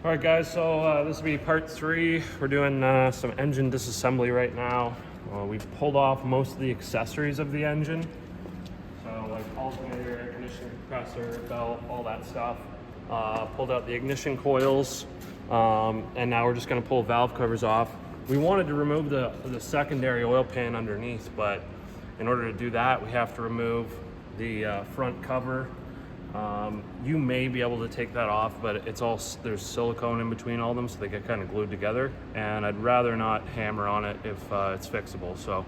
All right, guys, so this will be part 3. We're doing some engine disassembly right now. We've pulled off most of the accessories of the engine. So like alternator, air conditioning compressor, belt, all that stuff. Pulled out the ignition coils, and now we're just gonna pull valve covers off. We wanted to remove the secondary oil pan underneath, but in order to do that, we have to remove the front cover. You may be able to take that off, but there's silicone in between all of them, so they get kind of glued together, and I'd rather not hammer on it if it's fixable. So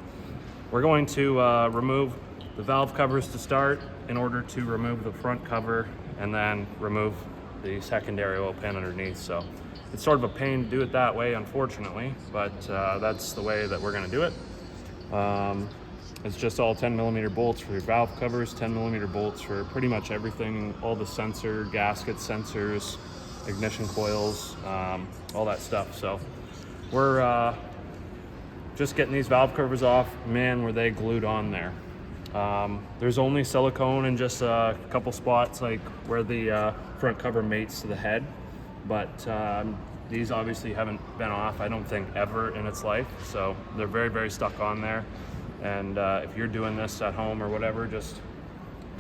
we're going to remove the valve covers to start in order to remove the front cover and then remove the secondary oil pan underneath. So it's sort of a pain to do it that way, unfortunately, but that's the way that we're going to do it. It's just all 10mm bolts for your valve covers, 10mm bolts for pretty much everything, all the sensor, gasket sensors, ignition coils, all that stuff. So we're just getting these valve covers off. Man, were they glued on there. There's only silicone in just a couple spots, like where the front cover mates to the head, but these obviously haven't been off, I don't think, ever in its life. So they're very, very stuck on there. And if you're doing this at home or whatever, just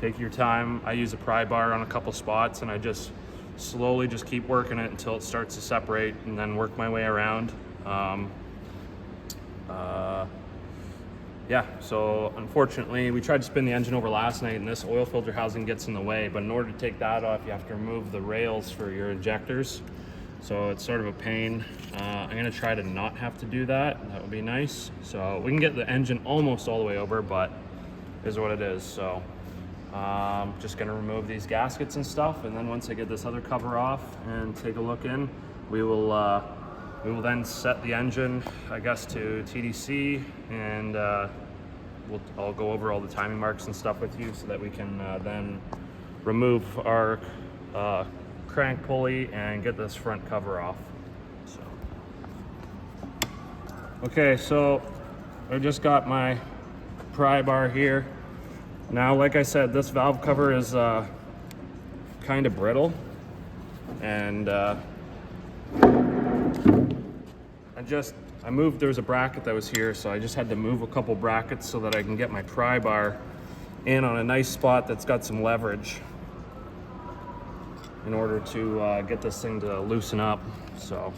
take your time. I use a pry bar on a couple spots, and I just slowly just keep working it until it starts to separate, and then work my way around. Yeah, so unfortunately, we tried to spin the engine over last night, and this oil filter housing gets in the way. But in order to take that off, you have to remove the rails for your injectors. So it's sort of a pain. I'm gonna try to not have to do that. That would be nice. So we can get the engine almost all the way over, but it is what it is. So just gonna remove these gaskets and stuff, and then once I get this other cover off and take a look in, we will then set the engine, I guess, to TDC, and I'll go over all the timing marks and stuff with you so that we can then remove our crank pulley and get this front cover off. So okay, so I just got my pry bar here. Now, like I said, this valve cover is kind of brittle, and I moved, there was a bracket that was here, so I just had to move a couple brackets so that I can get my pry bar in on a nice spot that's got some leverage in order to get this thing to loosen up. So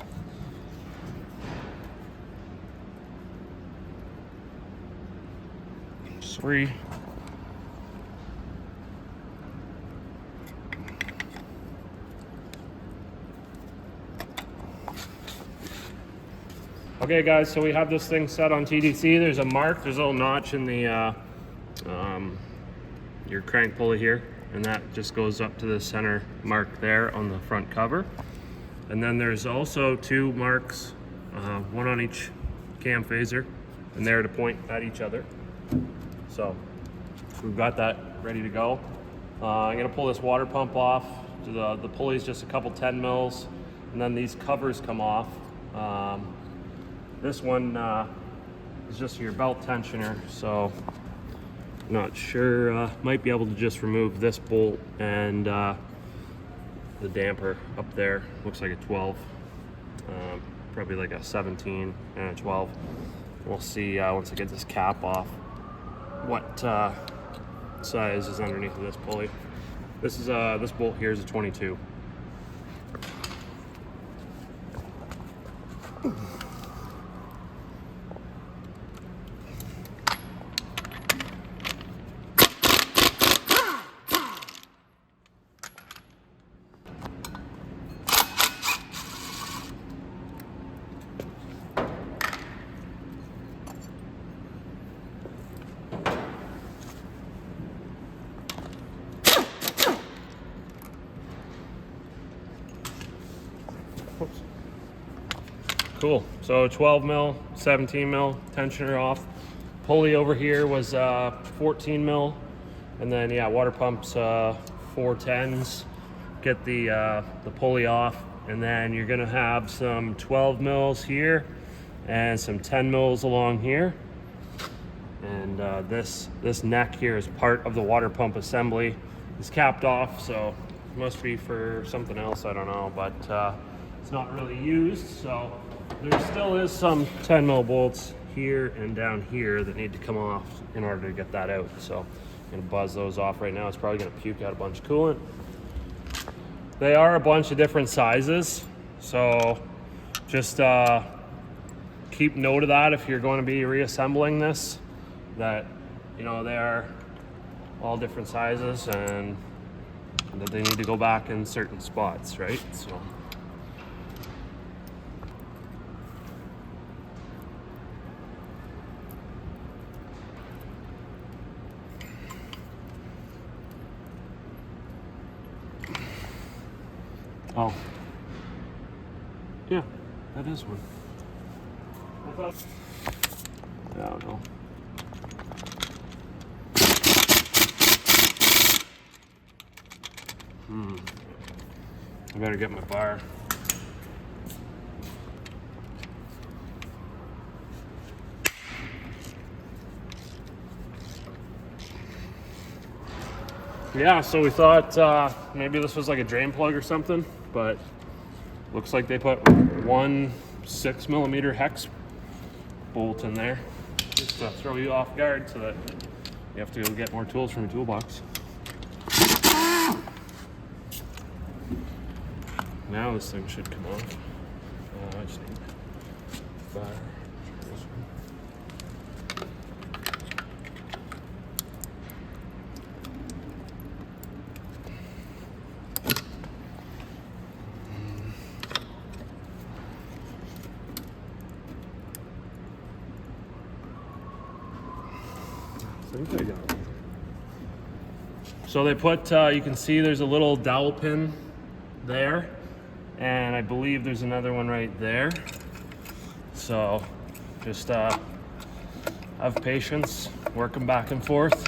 free. Okay, guys, so we have this thing set on TDC. There's a mark, there's a little notch in the your crank pulley here, and that just goes up to the center mark there on the front cover. And then there's also 2 marks, one on each cam phaser, and they're to point at each other. So we've got that ready to go. I'm gonna pull this water pump off. The pulley's just a couple 10 mils, and then these covers come off. This one is just your belt tensioner, so not sure, might be able to just remove this bolt and the damper up there. Looks like a 12, probably like a 17 and a 12. We'll see once I get this cap off what size is underneath of this pulley. This is this bolt here is a 22. Oops. Cool. So 12 mil, 17 mil tensioner off. Pulley over here was 14 mil, and then yeah, water pumps 410s. Get the pulley off, and then you're gonna have some 12 mils here and some 10 mils along here. And this neck here is part of the water pump assembly. It's capped off, so it must be for something else, I don't know, but it's not really used. So there still is some 10 mil bolts here and down here that need to come off in order to get that out. So I'm gonna buzz those off right now. It's probably gonna puke out a bunch of coolant. They are a bunch of different sizes, so just keep note of that if you're going to be reassembling this, that they are all different sizes and that they need to go back in certain spots, right? So oh, yeah, that is one. I don't know. I better get my bar. Yeah, so we thought maybe this was like a drain plug or something, but looks like they put one 6mm hex bolt in there just to throw you off guard so that you have to go get more tools from your toolbox. Now this thing should come off. I just need fire. I think I got it. So they put, you can see there's a little dowel pin there, and I believe there's another one right there. So just have patience, work them back and forth.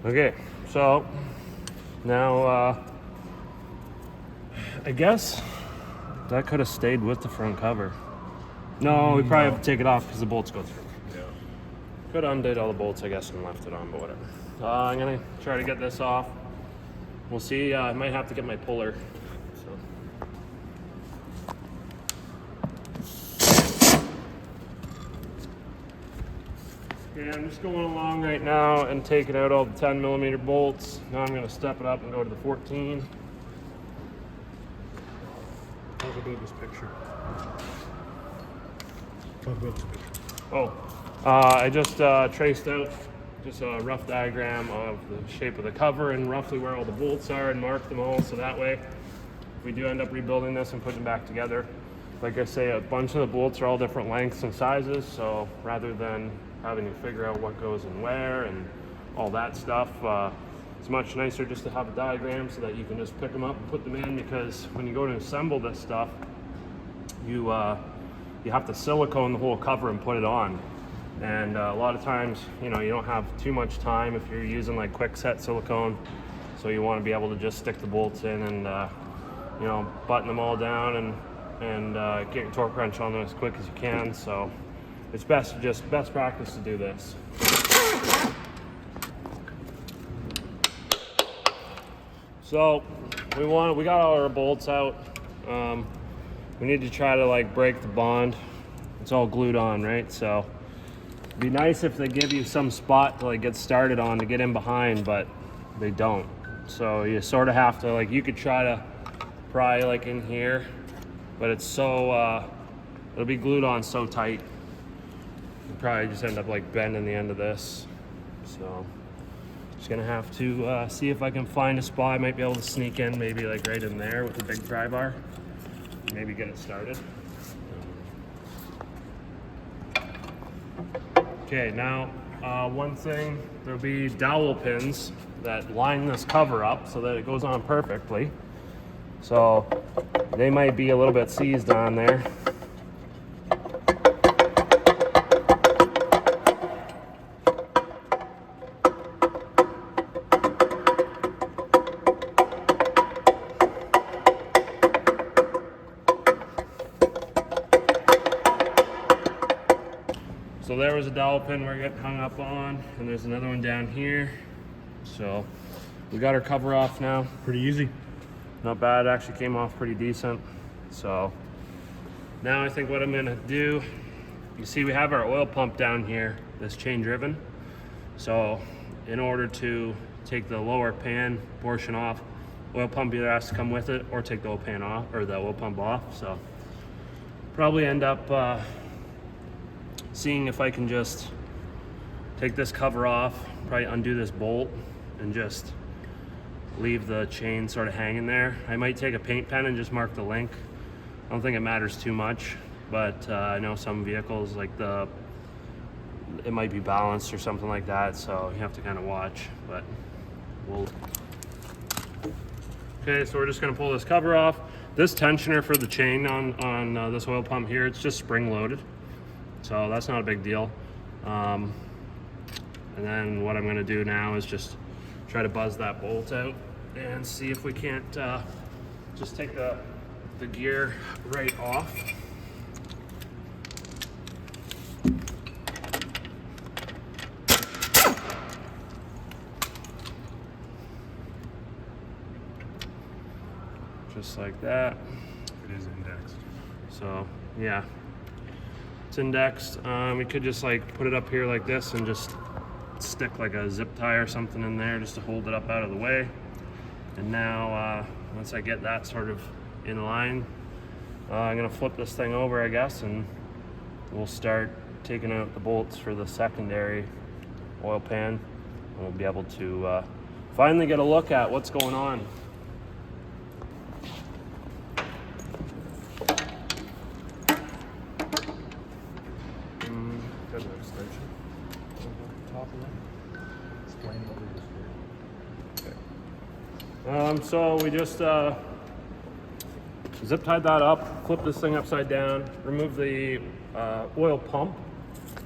Okay, so now I guess that could have stayed with the front cover. No, we probably have to take it off because the bolts go through. Yeah. Could have undid all the bolts, I guess, and left it on, but whatever. I'm gonna try to get this off. We'll see. I might have to get my puller. Okay, I'm just going along right now and taking out all the 10mm bolts. Now I'm going to step it up and go to the 14. Talk about this picture. Talk about this picture. Oh, I just traced out just a rough diagram of the shape of the cover and roughly where all the bolts are and marked them all, so that way if we do end up rebuilding this and putting them back together, like I say, a bunch of the bolts are all different lengths and sizes, so rather than having to figure out what goes in where and all that stuff, it's much nicer just to have a diagram so that you can just pick them up and put them in, because when you go to assemble this stuff, you have to silicone the whole cover and put it on. And a lot of times, you don't have too much time if you're using like quick set silicone, so you want to be able to just stick the bolts in and button them all down and get your torque wrench on them as quick as you can. So it's best practice to do this. So we got all our bolts out. We need to try to break the bond. It's all glued on, right? So it'd be nice if they give you some spot to get started on to get in behind, but they don't. So you sort of have to you could try to pry in here, but it's so it'll be glued on so tight. You'll probably just end up bending the end of this. So just gonna have to see if I can find a spot. I might be able to sneak in maybe right in there with a big pry bar. Maybe get it started. Okay, now one thing, there'll be dowel pins that line this cover up so that it goes on perfectly. So they might be a little bit seized on there. So there was a dowel pin we're getting hung up on, and there's another one down here. So we got our cover off now. Pretty easy. Not bad, actually came off pretty decent. So now I think what I'm gonna do, you see we have our oil pump down here, this chain driven. So in order to take the lower pan portion off, oil pump either has to come with it or take the oil pan off, or the oil pump off. So probably end up seeing if I can just take this cover off, probably undo this bolt and just leave the chain sort of hanging there. I might take a paint pen and just mark the link. I don't think it matters too much, but I know some vehicles like it might be balanced or something like that, so you have to kind of watch, but Okay, so we're just gonna pull this cover off. This tensioner for the chain on this oil pump here, it's just spring loaded. So that's not a big deal. And then what I'm gonna do now is just try to buzz that bolt out and see if we can't just take the gear right off. Just like that. It is indexed. So yeah. It's indexed. We could just like put it up here like this and just stick like a zip tie or something in there just to hold it up out of the way. And now once I get that sort of in line, I'm gonna flip this thing over, I guess, and we'll start taking out the bolts for the secondary oil pan, and we'll be able to finally get a look at what's going on. Got an extension over top of that. Explain what we just did. So we just zip tied that up, flipped this thing upside down, removed the oil pump,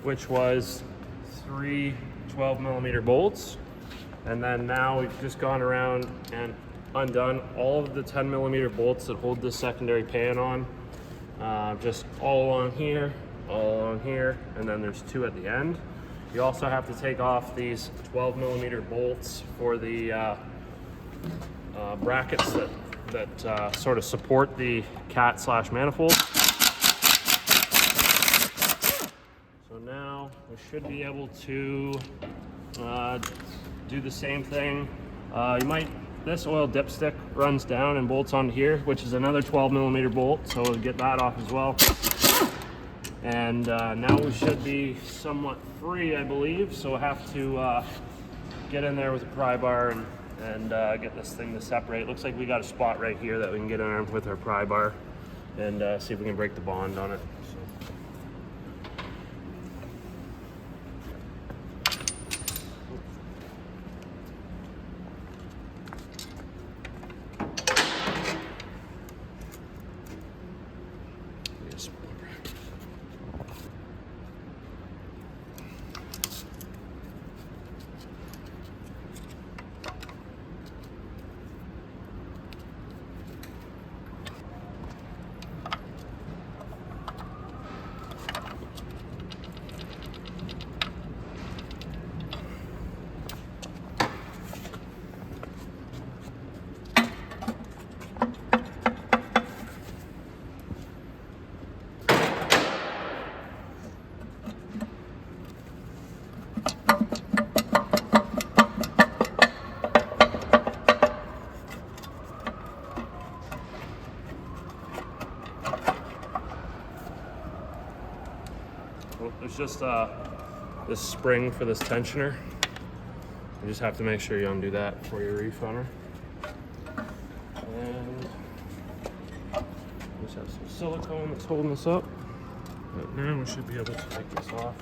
which was 3 12-millimeter bolts, and then now we've just gone around and undone all of the 10-millimeter bolts that hold this secondary pan on, just all along here, and then there's 2 at the end. You also have to take off these 12-millimeter bolts for the brackets that sort of support the cat/manifold. So now we should be able to do the same thing. This oil dipstick runs down and bolts onto here, which is another 12-millimeter bolt, so we'll get that off as well. And now we should be somewhat free, I believe, so we'll have to get in there with a pry bar and get this thing to separate. Looks like we got a spot right here that we can get in there with our pry bar and see if we can break the bond on it. There's just this spring for this tensioner. You just have to make sure you undo that before you refunner. And we just have some silicone that's holding this up. But now we should be able to take this off.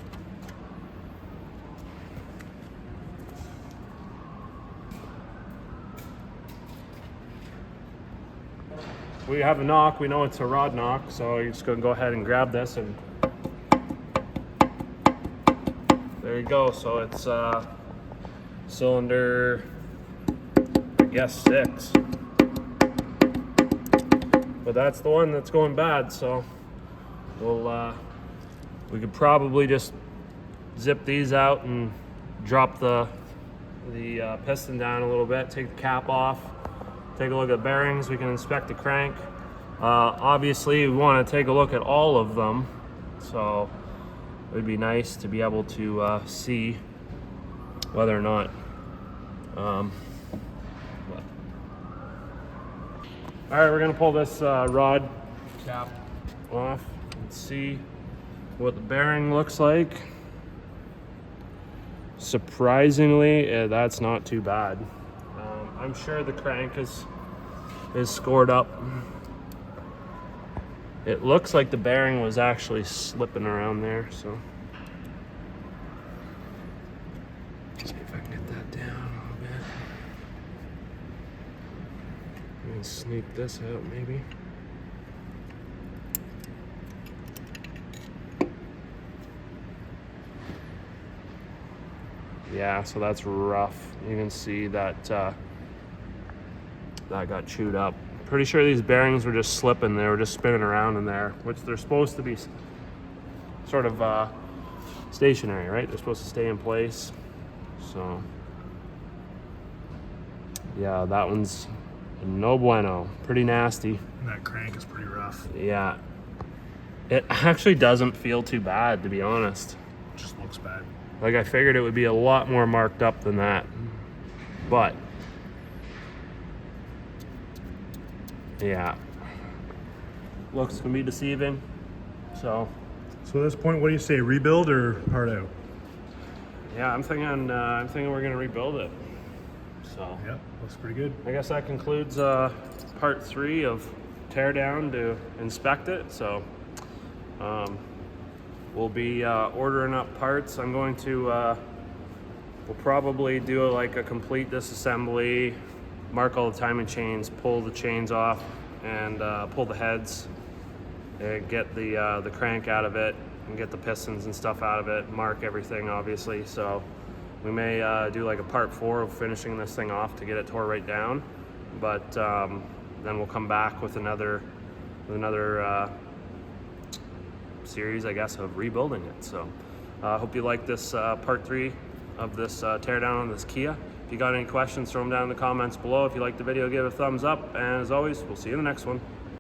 we have a knock. We know it's a rod knock, so you're just gonna go ahead and grab this, and there you go. So it's cylinder, I guess 6, but that's the one that's going bad. So we could probably just zip these out and drop the piston down a little bit, take the cap off, take a look at bearings. We can inspect the crank. Obviously we want to take a look at all of them, so it would be nice to be able to see whether or not all right, we're gonna pull this rod cap off and see what the bearing looks like. Surprisingly, that's not too bad. I'm sure the crank is scored up. It looks like the bearing was actually slipping around there, so see if I can get that down a little bit. And sneak this out maybe. Yeah, so that's rough. You can see that that got chewed up. Pretty sure these bearings were just slipping. They were just spinning around in there, which they're supposed to be sort of stationary, right? They're supposed to stay in place. So yeah, that one's no bueno. Pretty nasty. And that crank is pretty rough. Yeah. It actually doesn't feel too bad, to be honest. It just looks bad. Like, I figured it would be a lot more marked up than that. But yeah, looks can be deceiving. So at this point, what do you say, rebuild or hard out? yeah, I'm thinking we're gonna rebuild it. So Yep, looks pretty good. I guess that concludes part 3 of teardown to inspect it. So we'll be ordering up parts. I'm going to we'll probably do like a complete disassembly, mark all the timing chains, pull the chains off, and pull the heads, and get the crank out of it, and get the pistons and stuff out of it, mark everything obviously. So we may do like a part 4 of finishing this thing off to get it tore right down, but then we'll come back with another series, I guess, of rebuilding it. So I hope you like this part 3 of this teardown on this Kia. If you got any questions, throw them down in the comments below. If you liked the video, give it a thumbs up, and as always, we'll see you in the next one.